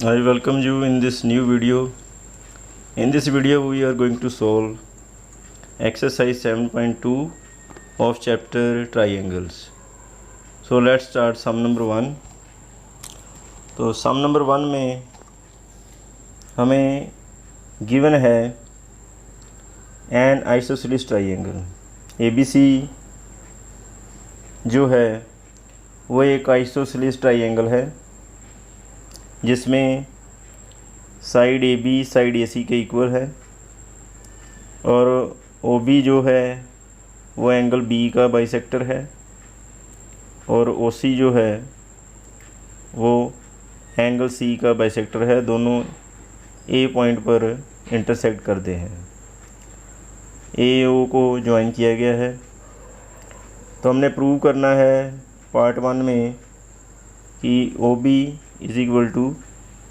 I welcome you in this new video. In this video we are going to solve exercise 7.2 of chapter triangles. So let's start sum number 1. तो sum number 1 में हमें given है an isosceles triangle. ABC जो है वो एक isosceles triangle है जिसमें साइड ए बी साइड ए सी के इक्वल है और ओ बी जो है वो एंगल बी का बाइसेक्टर है और ओ सी जो है वो एंगल सी का बाइसेक्टर है। दोनों ए पॉइंट पर इंटरसेक्ट करते हैं। ए ओ को ज्वाइन किया गया है। तो हमने प्रूव करना है पार्ट 1 में कि O B is equal to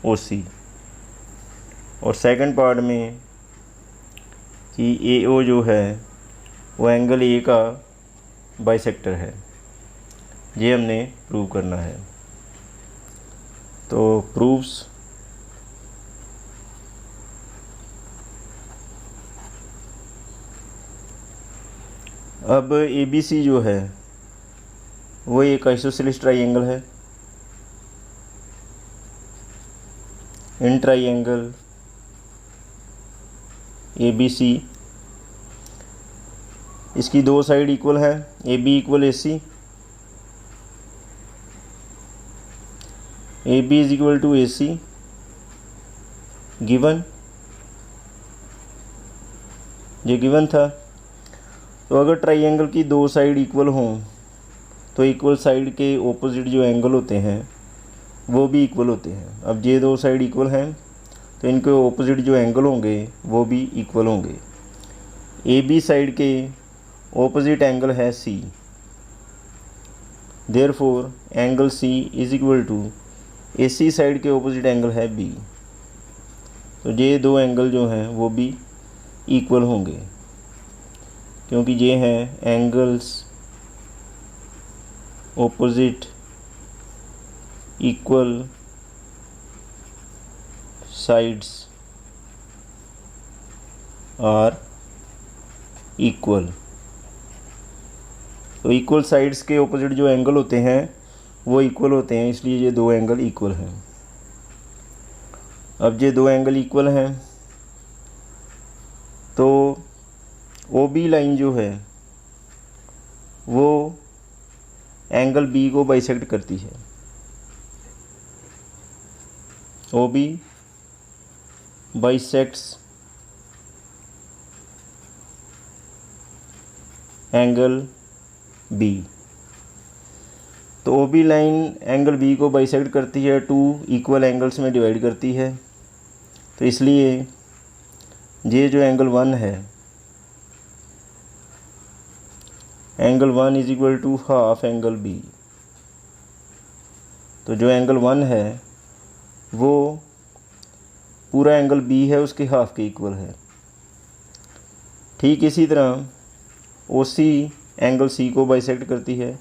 O C और सेकंड पार्ट में कि ए ओ जो है वो एंगल ए का बाइसेक्टर है। ये हमने प्रूव करना है। तो प्रूफ्स अब ए बी सी जो है वो एक आइसोसेलेस ट्राइंगल है। इन ट्राइंगल ए बी सी इसकी दो साइड इक्वल है। A B equal A C, A B is equal to A C given, ये गिवन था। तो अगर ट्राइंगल की दो साइड इक्वल हों तो इक्वल साइड के ऑपोजिट जो एंगल होते हैं वो भी इक्वल होते हैं। अब ये दो साइड इक्वल हैं तो इनके ऑपोजिट जो एंगल होंगे वो भी इक्वल होंगे। ए बी साइड के ऑपोजिट एंगल है C, therefore angle C is equal to A C side के ऑपोजिट एंगल है बी। तो ये दो एंगल जो हैं वो भी इक्वल होंगे क्योंकि ये हैं angles opposite equal sides are equal. तो इक्वल साइड्स के ऑपोजिट जो एंगल होते हैं वो इक्वल होते हैं, इसलिए ये दो एंगल इक्वल हैं। अब ये दो एंगल इक्वल हैं तो ओ बी लाइन जो है वो एंगल बी को बाइसेक्ट करती है। O B bisects angle B. तो O B line angle B को बाइसेक्ट करती है, टू इक्वल एंगल्स में डिवाइड करती है। तो इसलिए ये जो एंगल 1 है, angle 1 is equal to half angle B. तो जो एंगल 1 है वो पूरा एंगल बी है उसके हाफ के इक्वल है। ठीक इसी तरह ओ सी एंगल सी को बाइसेक्ट करती है।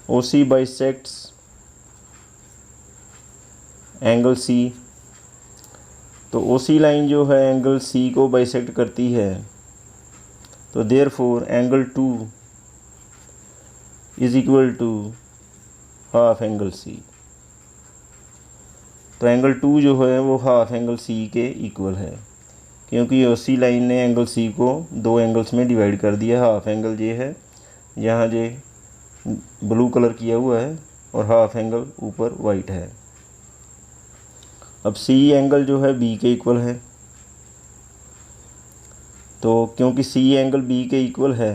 ओ सी बाइसेक्ट्स एंगल सी। तो ओ सी लाइन जो है एंगल सी को बाइसेक्ट करती है। तो therefore angle 2 is equal to half angle C. तो एंगल 2 जो है वो हाफ एंगल सी के इक्वल है क्योंकि ओ सी लाइन ने एंगल सी को दो एंगल्स में डिवाइड कर दिया। हाफ एंगल ये है, यहाँ ये ब्लू कलर किया हुआ है और हाफ एंगल ऊपर वाइट है। अब सी एंगल जो है बी के इक्वल है। तो क्योंकि सी एंगल बी के इक्वल है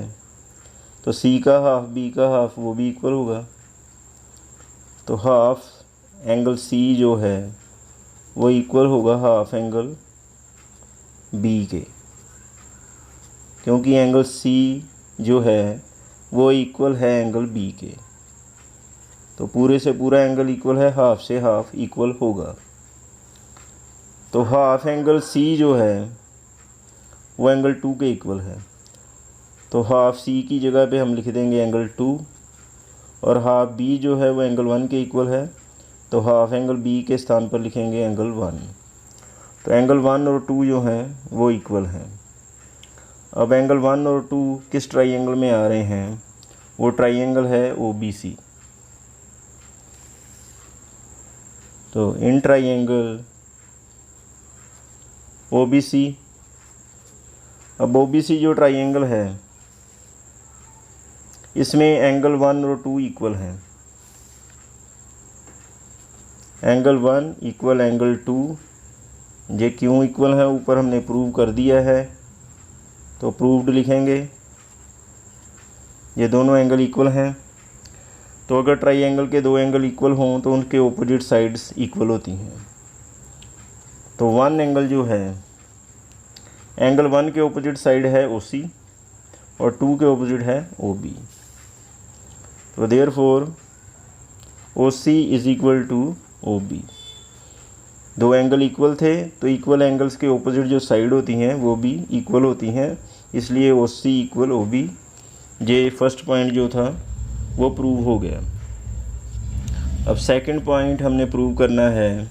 तो सी का हाफ बी का हाफ वो भी इक्वल होगा। तो हाफ एंगल सी जो है वो इक्वल होगा हाफ एंगल बी के, क्योंकि एंगल सी जो है वो इक्वल है एंगल बी के। तो पूरे से पूरा एंगल इक्वल है, हाफ से हाफ इक्वल होगा। तो हाफ एंगल सी जो है वो एंगल 2 के इक्वल है। तो हाफ सी की जगह पे हम लिख देंगे एंगल 2 और हाफ बी जो है वो एंगल 1 के इक्वल है तो हाफ एंगल बी के स्थान पर लिखेंगे एंगल 1। तो एंगल 1 और 2 जो हैं वो इक्वल हैं। अब एंगल 1 और 2 किस ट्राइंगल में आ रहे हैं? वो ट्राइंगल है OBC। तो इन ट्राइंगल OBC, अब OBC जो ट्राइंगल है इसमें एंगल 1 और 2 इक्वल हैं। एंगल 1 इक्वल एंगल 2, ये क्यों इक्वल है ऊपर हमने प्रूव कर दिया है, तो प्रूव्ड लिखेंगे। ये दोनों एंगल इक्वल हैं। तो अगर ट्राइंगल के दो एंगल इक्वल हों तो उनके ऑपोजिट साइड्स इक्वल होती हैं। तो 1 एंगल जो है, एंगल 1 के ऑपोजिट साइड है OC और 2 के ऑपोजिट है OB। तो therefore OC is equal to OB। दो एंगल इक्वल थे तो इक्वल एंगल्स के ऑपोजिट जो साइड होती हैं वो भी इक्वल होती हैं, इसलिए OC इक्वल OB। ये फर्स्ट पॉइंट जो था वो प्रूव हो गया। अब सेकंड पॉइंट हमने प्रूव करना है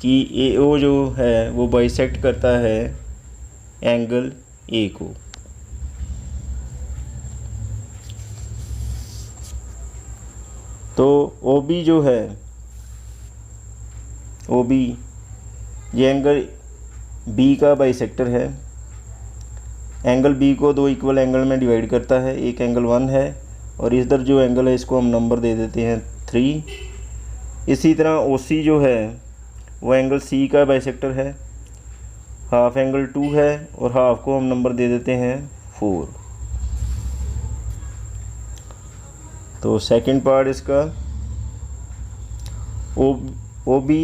कि AO जो है वो बाइसेक्ट करता है एंगल A को। तो OB जो है, OB ये एंगल B का बाइसेक्टर है। एंगल B को दो इक्वल एंगल में डिवाइड करता है। एक एंगल 1 है और इधर जो एंगल है इसको हम नंबर दे देते हैं 3। इसी तरह OC जो है वो एंगल C का बाइसेक्टर है। हाफ एंगल 2 है और हाफ को हम नंबर दे देते हैं 4। तो सेकंड पार्ट इसका, OB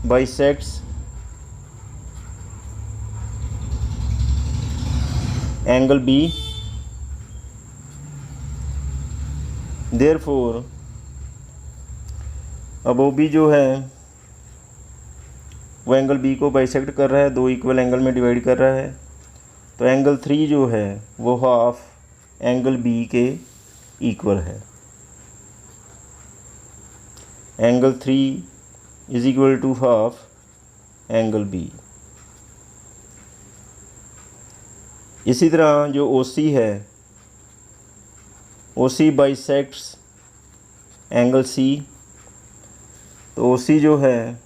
bisects angle B, therefore अब OB जो है वो एंगल B को बाइसेक्ट कर रहा है, दो इक्वल एंगल में डिवाइड कर रहा है। तो एंगल 3 जो है वो हाफ एंगल B के इक्वल है। Angle 3 is equal to half angle B। इसी तरह जो OC है, OC बाइसेक्ट्स एंगल C। तो OC जो है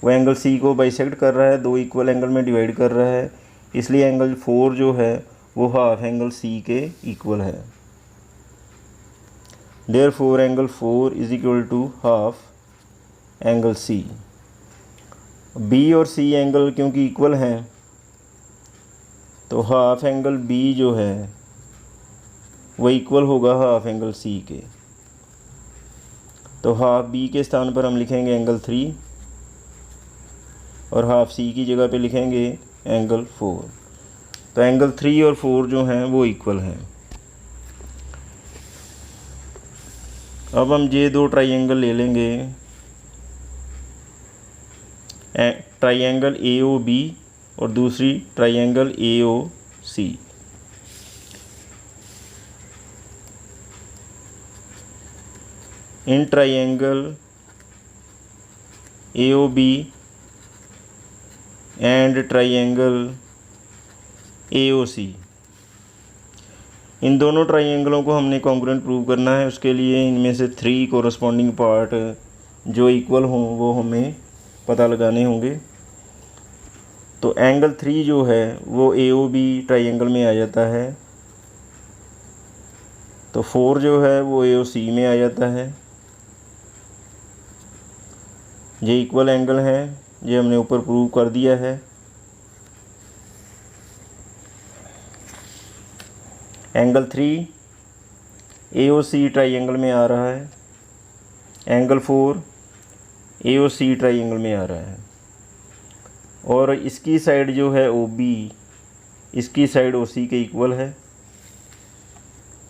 वो एंगल C को बाइसेक्ट कर रहा है, दो इक्वल एंगल में डिवाइड कर रहा है, इसलिए एंगल 4 जो है वो हाफ एंगल C के इक्वल है। Therefore angle 4 is equal to half angle C। B और C एंगल क्योंकि इक्वल हैं तो हाफ एंगल B जो है वो इक्वल होगा हाफ एंगल C के। तो हाफ B के स्थान पर हम लिखेंगे एंगल 3 और हाफ C की जगह पे लिखेंगे एंगल 4। तो एंगल 3 और 4 जो हैं वो इक्वल हैं। अब हम ये दो ट्राइंगल ले लेंगे, ट्राइंगल AOB और दूसरी triangle AOC। In triangle AOB and triangle AOC, इन दोनों ट्राइंगलों को हमने कॉन्ग्रुएंट प्रूव करना है। उसके लिए इनमें से 3 कोरस्पॉन्डिंग पार्ट जो इक्वल हों वो हमें पता लगाने होंगे। तो एंगल 3 जो है वो AOB ट्राइंगल में आ जाता है। तो 4 जो है वो AOC में आ जाता है। ये इक्वल एंगल है, ये हमने ऊपर प्रूव कर दिया है। एंगल 3 AOC ट्राइंगल में आ रहा है, एंगल 4 AOC ट्राइंगल में आ रहा है और इसकी साइड जो है OB, इसकी साइड OC के इक्वल है।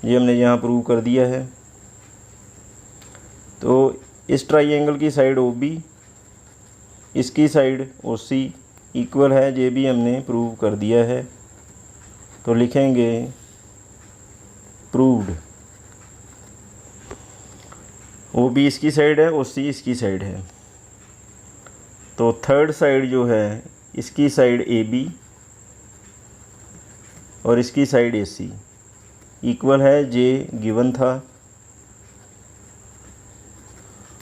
ये हमने यहाँ प्रूव कर दिया है। तो इस ट्राइंगल की साइड OB, इसकी साइड OC इक्वल है, ये भी हमने प्रूव कर दिया है। तो लिखेंगे प्रूव्ड। ओ बी इसकी साइड है, ओ सी इसकी साइड है। तो थर्ड साइड जो है, इसकी साइड ए बी और इसकी साइड ए सी इक्वल है, जे गिवन था।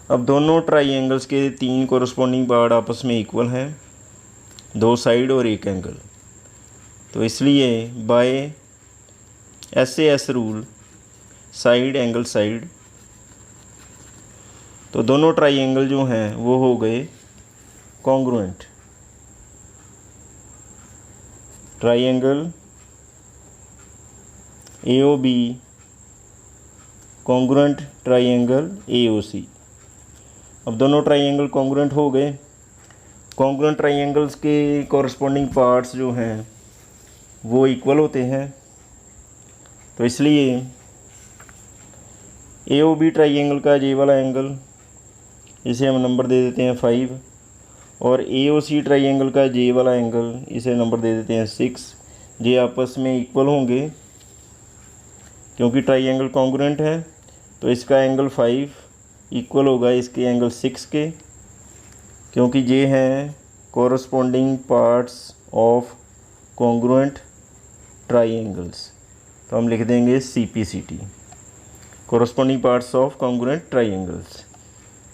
अब दोनों ट्राइंगल्स के 3 कोरस्पॉन्डिंग पार्ट आपस में इक्वल हैं, 2 साइड और 1 एंगल। तो इसलिए by SAS rule side angle side, तो दोनों ट्राइंगल जो हैं वो हो गए congruent. Triangle AOB congruent triangle AOC। अब दोनों ट्राइंगल कॉन्ग्रुएंट हो गए। कॉन्ग्रुएंट ट्राइंगल्स के कॉरस्पॉन्डिंग पार्ट्स जो हैं वो इक्वल होते हैं। तो इसलिए AOB ट्राइंगल का जे वाला एंगल, इसे हम नंबर दे देते हैं 5, और AOC ट्राइंगल का जे वाला एंगल, इसे नंबर दे देते हैं 6। ये आपस में इक्वल होंगे क्योंकि ट्राइंगल कॉन्ग्रुएंट है। तो इसका एंगल 5 इक्वल होगा इसके एंगल 6 के, क्योंकि ये हैं corresponding parts of congruent triangles. तो हम लिख देंगे CPCT, corresponding parts of congruent triangles.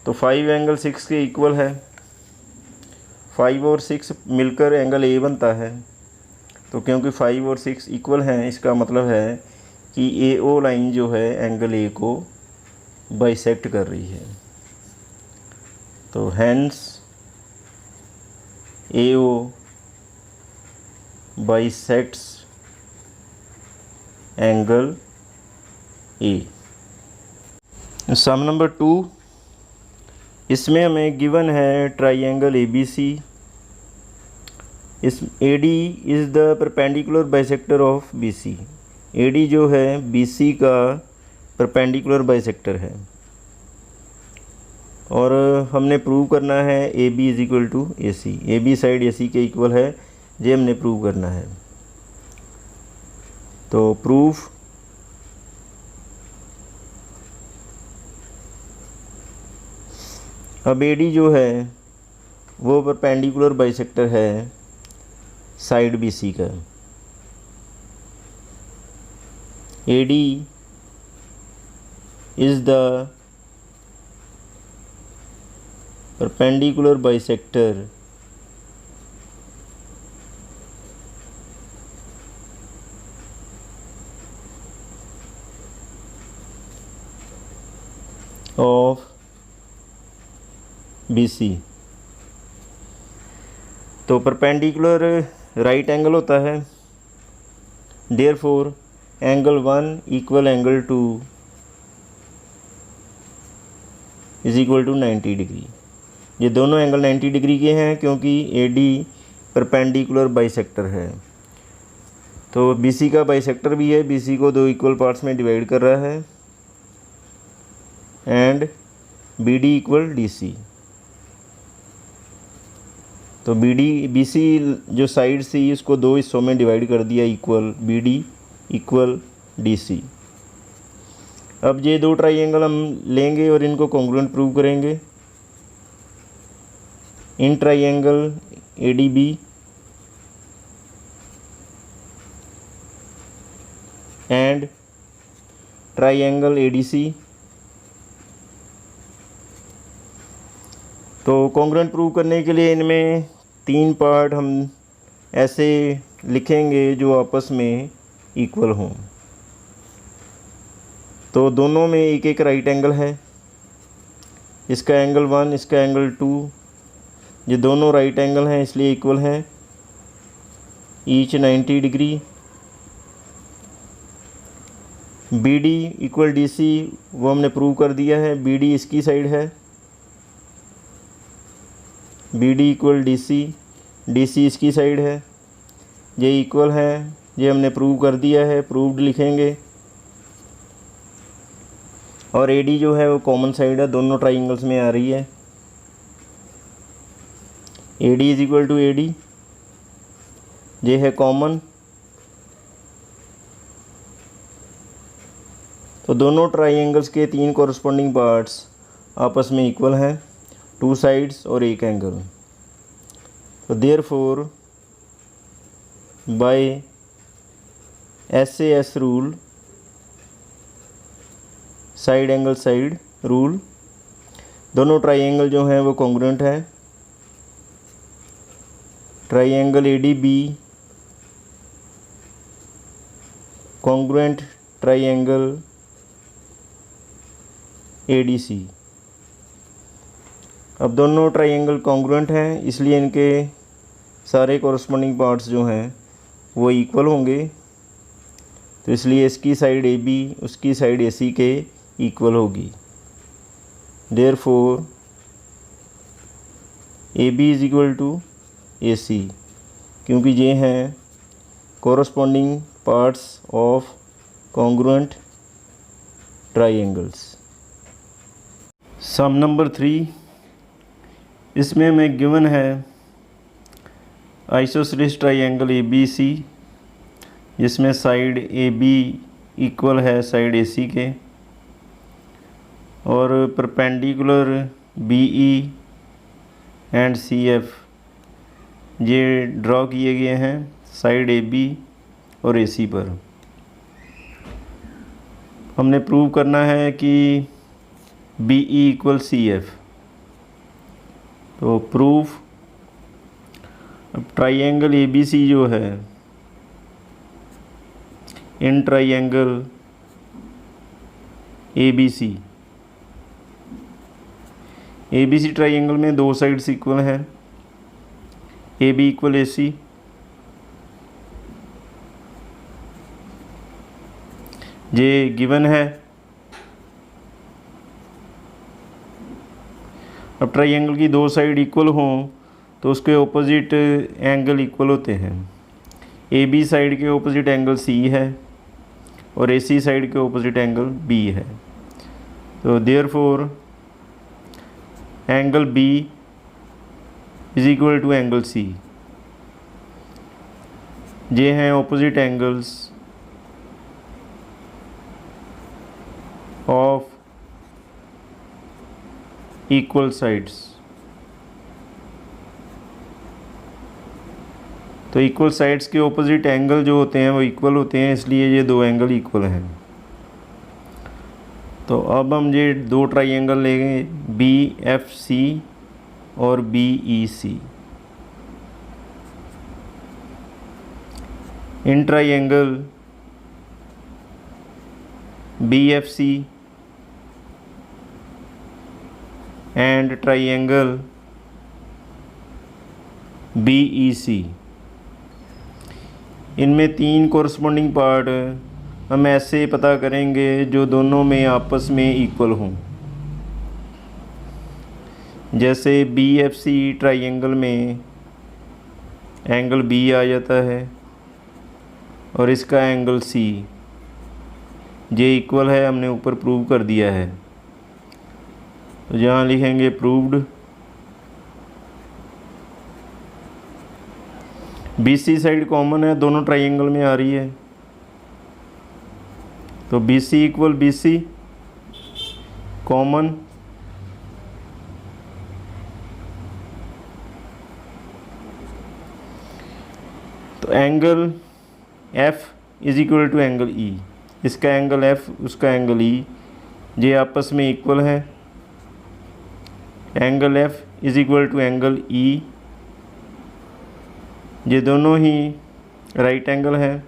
तो 5 एंगल 6 के इक्वल है, 5 और 6 मिलकर एंगल A बनता है। तो क्योंकि 5 और 6 इक्वल हैं, इसका मतलब है कि AO लाइन जो है एंगल A को बाइसेक्ट कर रही है। तो hence AO bisects angle A। Sum number 2, इसमें हमें गिवन है ट्राइंगल ABC। इस AD is the perpendicular bisector of BC। AD जो है BC का परपेंडिकुलर बाइसेक्टर है, और हमने प्रूव करना है AB is equal to AC। AB side AC के इक्वल है, ये हमने प्रूव करना है। तो प्रूफ अब AD जो है वो परपेंडिकुलर बाइसेक्टर है साइड BC का। AD is the perpendicular bisector of BC। तो परपेंडिकुलर राइट एंगल होता है, therefore angle 1 equal angle 2 is equal to 90 degree. ये दोनों एंगल 90 डिग्री के हैं क्योंकि AD परपेंडिकुलर बाइसेक्टर है। तो BC का बाइसेक्टर भी है, BC को 2 इक्वल पार्ट्स में डिवाइड कर रहा है, एंड BD इक्वल DC। तो BC जो साइड सी उसको 2 हिस्सों में डिवाइड कर दिया इक्वल, BD इक्वल DC। अब ये 2 ट्राइंगल हम लेंगे और इनको कॉन्ग्रुएंट प्रूव करेंगे। In triangle ADB and triangle ADC। तो कॉन्ग्रुएंट प्रूव करने के लिए इनमें 3 पार्ट हम ऐसे लिखेंगे जो आपस में इक्वल हों। तो दोनों में एक एक राइट एंगल है, इसका एंगल 1, इसका एंगल 2, ये दोनों राइट एंगल हैं इसलिए इक्वल हैं, each 90 degree. BD equal DC वो हमने प्रूव कर दिया है, BD इसकी साइड है, BD इक्वल DC, DC इसकी साइड है, ये इक्वल है, ये हमने प्रूव कर दिया है, प्रूव्ड लिखेंगे। और AD जो है वो कॉमन साइड है, दोनों ट्राइंगल्स में आ रही है। AD is equal to AD, ये है कॉमन। तो दोनों ट्राइंगल्स के 3 कॉरस्पॉन्डिंग पार्ट्स आपस में इक्वल हैं, 2 साइड्स और एक एंगल। तो therefore by SAS rule, side angle side rule, दोनों ट्राइंगल जो हैं वो कॉन्ग्रुएंट है। Triangle ADB congruent triangle ADC। अब दोनों ट्राइंगल कॉन्ग्रुएंट हैं, इसलिए इनके सारे कॉरस्पॉन्डिंग पार्ट्स जो हैं वो इक्वल होंगे। तो इसलिए इसकी साइड AB उसकी साइड AC के इक्वल होगी। Therefore AB is equal to AC, क्योंकि ये हैं corresponding parts of congruent triangles. Sum number 3, इसमें हमें गिवन है आइसोसेलेस ट्राइंगल ABC, जिसमें साइड AB इक्वल है साइड AC के, और परपेंडिकुलर BE एंड CF ये ड्रॉ किए गए हैं साइड AB और AC पर। हमने प्रूव करना है कि BE इक्वल CF। तो प्रूफ, अब ट्राइंगल ABC जो है, इन ट्राइंगल ABC ट्राइंगल में 2 साइड्स इक्वल हैं, AB इक्वल AC। ये गिवन है। अब ट्राइंगल की 2 साइड इक्वल हों तो उसके ऑपोजिट एंगल इक्वल होते हैं। AB साइड के ऑपोजिट एंगल C है और AC साइड के ऑपोजिट एंगल B है। तो therefore angle B is equal to angle C। ये हैं opposite angles of equal sides. तो इक्वल साइड्स के ऑपोजिट एंगल जो होते हैं वो इक्वल होते हैं, इसलिए ये 2 एंगल इक्वल हैं। तो अब हम ये 2 ट्राइंगल लेंगे, BFC और BEC। In triangle BFC and triangle BEC, इनमें 3 कॉरस्पॉन्डिंग पार्ट हम ऐसे पता करेंगे जो दोनों में आपस में इक्वल हों। जैसे BFC ट्राइंगल में एंगल B आ जाता है और इसका एंगल C, ये इक्वल है, हमने ऊपर प्रूव कर दिया है। तो यहाँ लिखेंगे प्रूव्ड। BC साइड कॉमन है, दोनों ट्राइंगल में आ रही है। तो BC इक्वल BC कॉमन, तो angle F is equal to angle E। इसका एंगल F उसका एंगल E, ये आपस में इक्वल है। Angle F is equal to angle E, ये दोनों ही राइट एंगल है,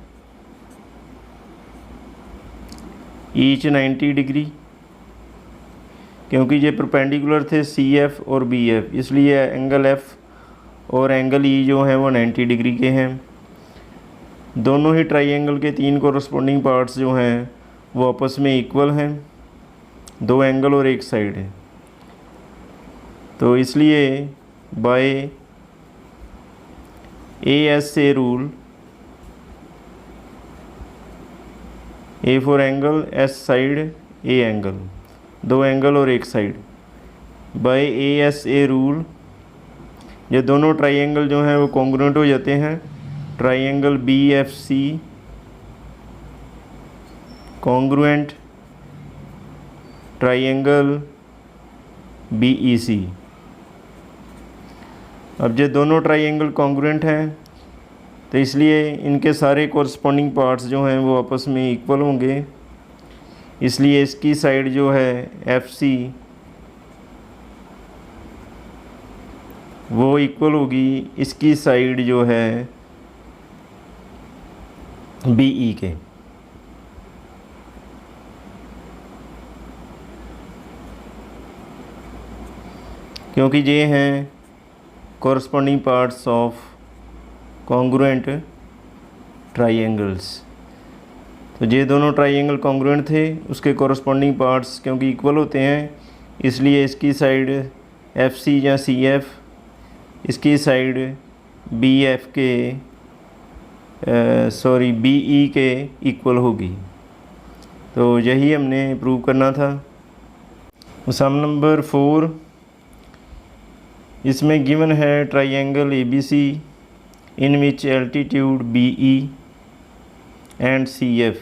ईच 90 डिग्री, क्योंकि ये परपेंडिकुलर थे CF और BF, इसलिए एंगल F और एंगल E जो हैं वो 90 डिग्री के हैं। दोनों ही ट्राइंगल के 3 कॉरस्पॉन्डिंग पार्ट्स जो हैं वो आपस में इक्वल हैं, 2 एंगल और एक साइड है। तो इसलिए by ASA rule, A for angle, S side, A angle, 2 angle और एक साइड, बाय ASA रूल ये दोनों ट्राइंगल जो हैं वो कॉन्ग्रुएंट हो जाते हैं। Triangle BFC congruent triangle BEC। अब ये दोनों ट्राइंगल कॉन्ग्रुएंट हैं तो इसलिए इनके सारे कॉरस्पॉन्डिंग पार्ट्स जो हैं वो आपस में इक्वल होंगे, इसलिए इसकी साइड जो है FC वो इक्वल होगी इसकी साइड जो है BE के। क्योंकि ये हैं corresponding parts of congruent triangles. तो ये दोनों ट्राइंगल कॉन्ग्रुएंट थे, उसके कॉरस्पॉन्डिंग पार्ट्स क्योंकि इक्वल होते हैं इसलिए इसकी साइड FC या CF इसकी साइड BF के BE के इक्वल होगी। तो यही हमने प्रूव करना था। सम नंबर 4, इसमें गिवन है triangle ABC in which altitude BE and CF,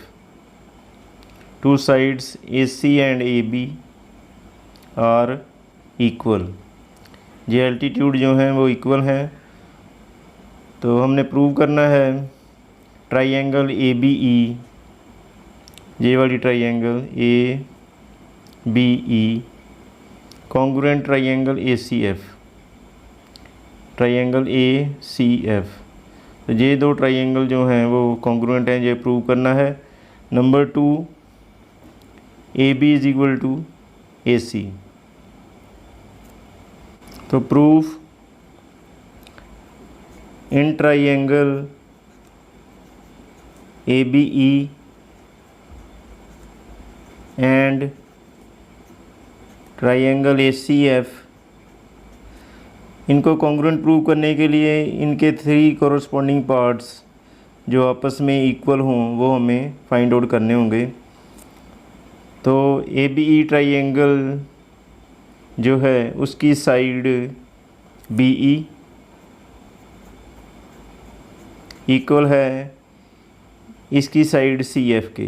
two sides AC and AB are equal. ये एल्टीट्यूड जो हैं वो इक्वल हैं, तो हमने प्रूव करना है ट्राइंगल ABE, ये वाली triangle ABE congruent triangle ACF, triangle ACF। तो ये दो ट्राइंगल जो हैं वो कॉन्ग्रुएंट हैं, ये प्रूव करना है। Number 2, AB is equal to AC। तो proof in triangle ABE and triangle ACF, इनको कॉन्ग्रुएंट प्रूव करने के लिए इनके 3 कॉरस्पॉन्डिंग पार्ट्स जो आपस में इक्वल हों वो हमें फाइंड आउट करने होंगे। तो ABE ट्राइंगल जो है उसकी साइड BE इक्वल है इसकी साइड CF के।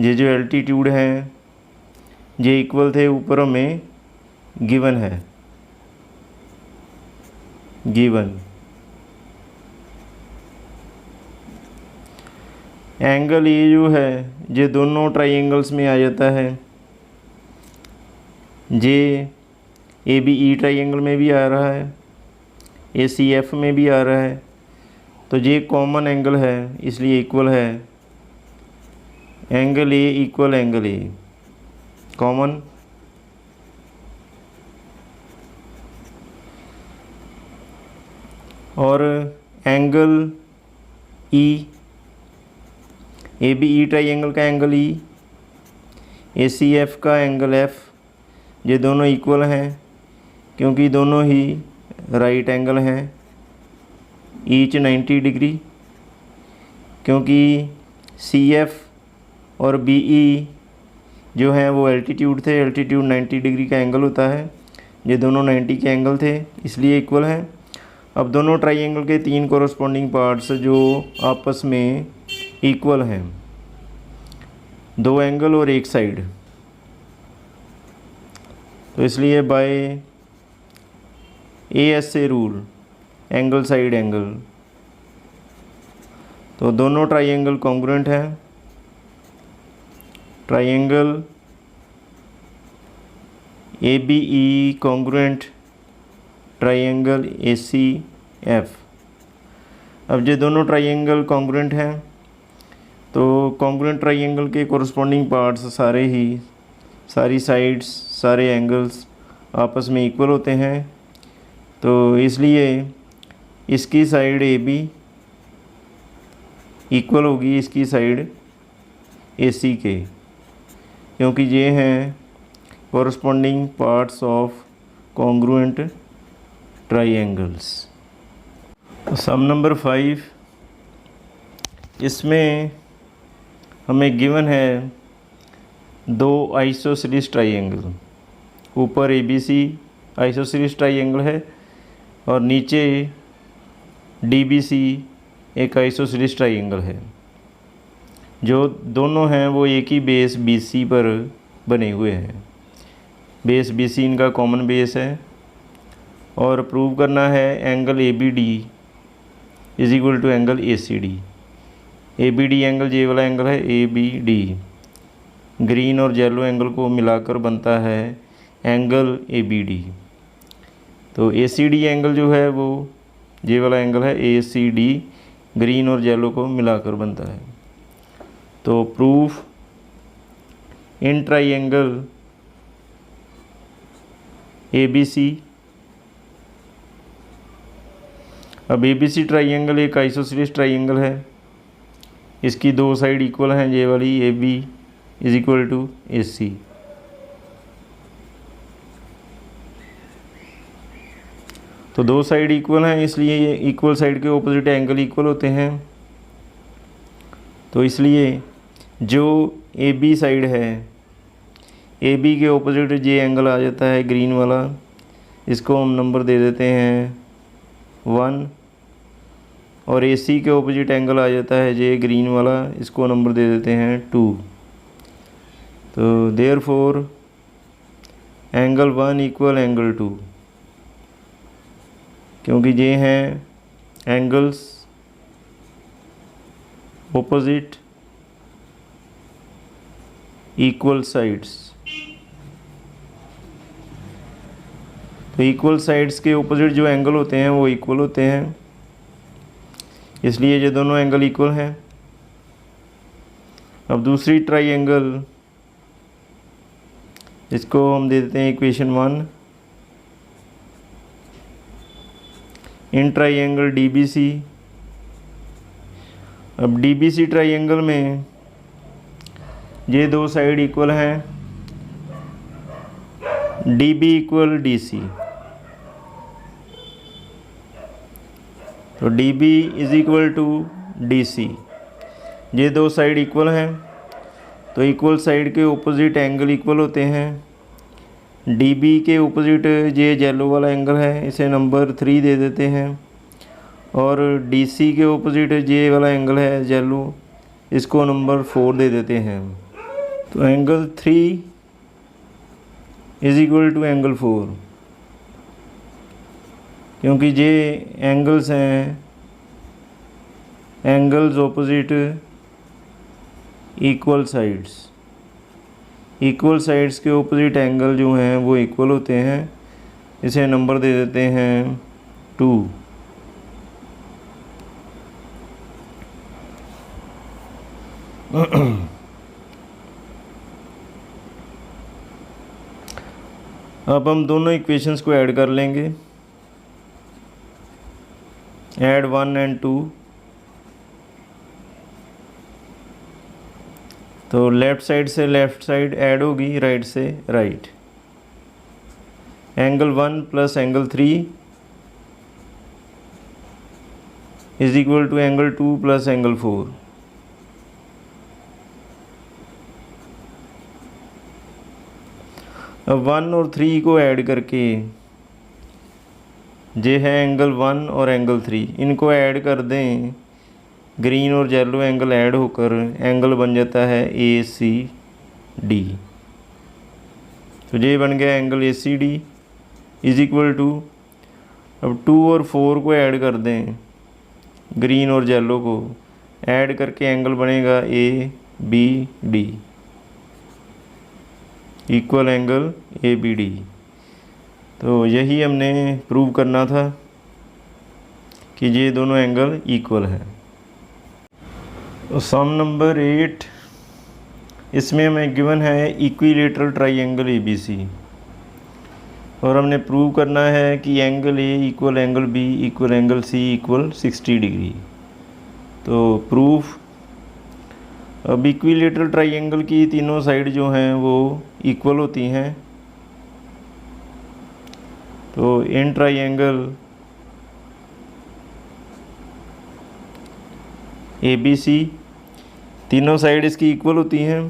ये जो एल्टीट्यूड हैं ये इक्वल थे, ऊपर हमें गिवन है, गिवन एंगल ये जो है ये दोनों ट्राइंगल्स में आ जाता है, ये ABE ट्राइंगल में भी आ रहा है, ACF में भी आ रहा है, तो ये कॉमन एंगल है इसलिए इक्वल है। Angle A equal angle A common, और एंगल E ABE ट्राइंगल का एंगल E, ACF का एंगल F, ये दोनों इक्वल हैं क्योंकि दोनों ही राइट एंगल हैं, ईच 90 डिग्री। क्योंकि CF और BE जो हैं वो एल्टीट्यूड थे, एल्टीट्यूड 90 डिग्री का एंगल होता है, ये दोनों 90 के एंगल थे इसलिए इक्वल हैं। अब दोनों ट्राइंगल के 3 कॉरस्पॉन्डिंग पार्ट्स जो आपस में इक्वल हैं, 2 एंगल और 1 साइड, तो इसलिए by ASA rule angle side angle, तो दोनों ट्राइंगल कॉन्ग्रुएंट हैं। Triangle ABE congruent triangle ACF। अब ये दोनों ट्राइंगल कॉन्ग्रुएंट हैं तो कॉन्ग्रुएंट ट्राइंगल के कॉरस्पॉन्डिंग पार्ट्स सारे ही, सारी साइड्स, सारे एंगल्स आपस में इक्वल होते हैं, तो इसलिए इसकी साइड AB इक्वल होगी इसकी साइड AC के, क्योंकि ये हैं corresponding parts of congruent triangles. Sum number 5, इसमें हमें गिवन है 2 आइसोसेलेस ट्राइंगल, ऊपर ABC आइसोसेलेस ट्राइंगल है और नीचे DBC एक आइसोसेलेस ट्राइंगल है, जो दोनों हैं वो एक ही बेस BC पर बने हुए हैं। बेस बी सी इनका कॉमन बेस है। और प्रूव करना है angle A B D is equal to angle A C D. A B D angle ये वाला एंगल है ए बी डी, ग्रीन और येलो एंगल को मिलाकर बनता है एंगल ए बी डी। तो ए सी डी एंगल जो है वो ये वाला एंगल है ए सी डी, ग्रीन और येलो को मिलाकर बनता है। तो proof in triangle A B C. अब ए बी सी ट्राइंगल एक आइसोसेलेस ट्राइंगल है, इसकी दो साइड इक्वल हैं, ये वाली A B is equal to A C. तो दो साइड इक्वल हैं, इसलिए ये इक्वल साइड के ऑपोजिट एंगल इक्वल होते हैं। तो इसलिए जो ए बी साइड है, ए बी के ऑपोजिट ये एंगल आ जाता है ग्रीन वाला, इसको हम नंबर दे देते हैं 1। और ए सी के ऑपोजिट एंगल आ जाता है ये ग्रीन वाला, इसको नंबर दे देते हैं 2। तो देयरफॉर एंगल 1 इक्वल एंगल 2, क्योंकि ये हैं एंगल्स ऑपोजिट इक्वल साइड्स। तो इक्वल साइड्स के ऑपोजिट जो एंगल होते हैं वो इक्वल होते हैं, इसलिए ये दोनों एंगल इक्वल हैं। अब दूसरी ट्राइंगल, इसको हम दे देते हैं equation 1। In triangle D B C. अब डी बी सी ट्राइंगल में ये दो साइड इक्वल हैं, D B equal D C. तो D B is equal to D C, ये दो साइड इक्वल हैं, तो इक्वल साइड के ऑपोजिट एंगल इक्वल होते हैं। डी बी के ऑपोजिट ये येलो वाला एंगल है, इसे नंबर 3 दे देते हैं। और डी सी के ऑपोजिट ये वाला एंगल है येलो, इसको नंबर 4 दे देते हैं। तो angle 3 is equal to angle 4, क्योंकि ये एंगल्स हैं angles opposite equal sides. Equal sides के ऑपोजिट एंगल जो हैं वो इक्वल होते हैं, इसे नंबर दे देते हैं 2। अब हम दोनों इक्वेशंस को ऐड कर लेंगे, ऐड 1 एंड 2। तो लेफ़्ट साइड से लेफ़्ट साइड ऐड होगी, राइट से right. Angle 1 plus angle 3 is equal to angle 2 plus angle 4। अब 1 और 3 को ऐड करके ये है एंगल 1 और एंगल 3, इनको ऐड कर दें, ग्रीन और येलो एंगल ऐड होकर एंगल बन जाता है ए सी डी। तो ये बन गया angle A C D is equal to, अब 2 और 4 को ऐड कर दें, ग्रीन और येलो को ऐड करके एंगल बनेगा A B D equal angle A B D. तो यही हमने प्रूव करना था कि ये दोनों एंगल इक्वल हैं। तो सम नंबर 8, इसमें हमें गिवन है equilateral triangle A B C, और हमने प्रूव करना है कि angle A equal angle B equal angle C equal 60 degree. तो प्रूफ, अब इक्विलेटरल ट्राइंगल की तीनों साइड जो हैं वो इक्वल होती हैं। तो इन ट्राइंगल ए बी सी तीनों साइड इसकी इक्वल होती हैं।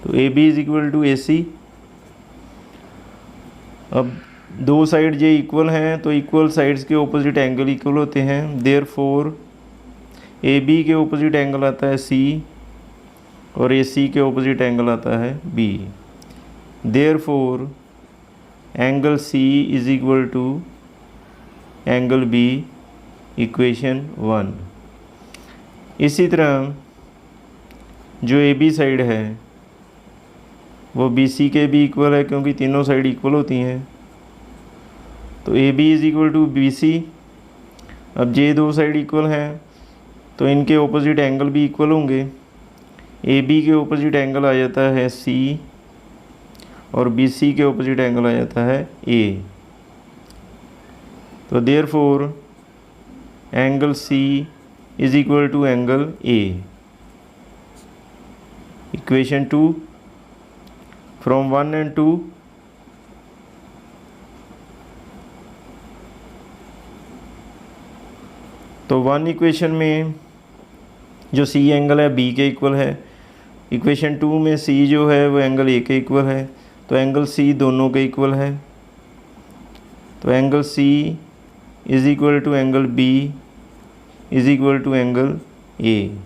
तो A B is equal to A C. अब दो साइड ये इक्वल हैं, तो इक्वल साइड्स के ऑपोजिट एंगल इक्वल होते हैं। देयरफॉर ए बी के ऑपोजिट एंगल आता है सी और ए सी के ऑपोजिट एंगल आता है B. Therefore angle C is equal to angle B, equation 1। इसी तरह जो ए बी साइड है वो बी सी के भी इक्वल है, क्योंकि तीनों साइड इक्वल होती हैं। तो A B is equal to B C. अब जे दो साइड इक्वल हैं तो इनके ऑपोजिट एंगल भी इक्वल होंगे। ए बी के ऑपोजिट एंगल आ जाता है सी और बी सी के ऑपोजिट एंगल आ जाता है ए। तो therefore angle C is equal to angle A, equation 2 from 1 and 2। तो 1 इक्वेशन में जो सी एंगल है बी के इक्वल है, इक्वेशन 2 में सी जो है वो एंगल ए के इक्वल है, तो एंगल सी दोनों के इक्वल है। तो angle C is equal to angle B is equal to angle A.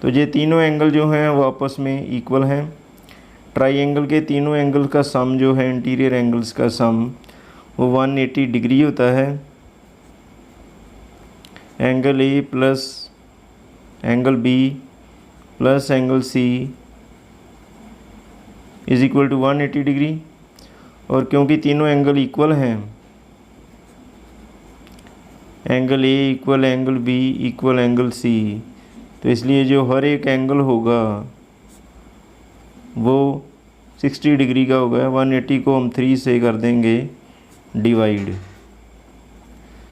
तो ये तीनों एंगल जो हैं वो आपस में इक्वल हैं। ट्राइंगल के तीनों एंगल का सम जो है, इंटीरियर एंगल्स का सम, वो 180 डिग्री होता है। Angle A plus angle B plus angle C is equal to 180 degree. और क्योंकि तीनों एंगल इक्वल हैं, angle A equal angle B equal angle C, तो इसलिए जो हर एक एंगल होगा वो 60 डिग्री का होगा। 180 को हम 3 से कर देंगे डिवाइड।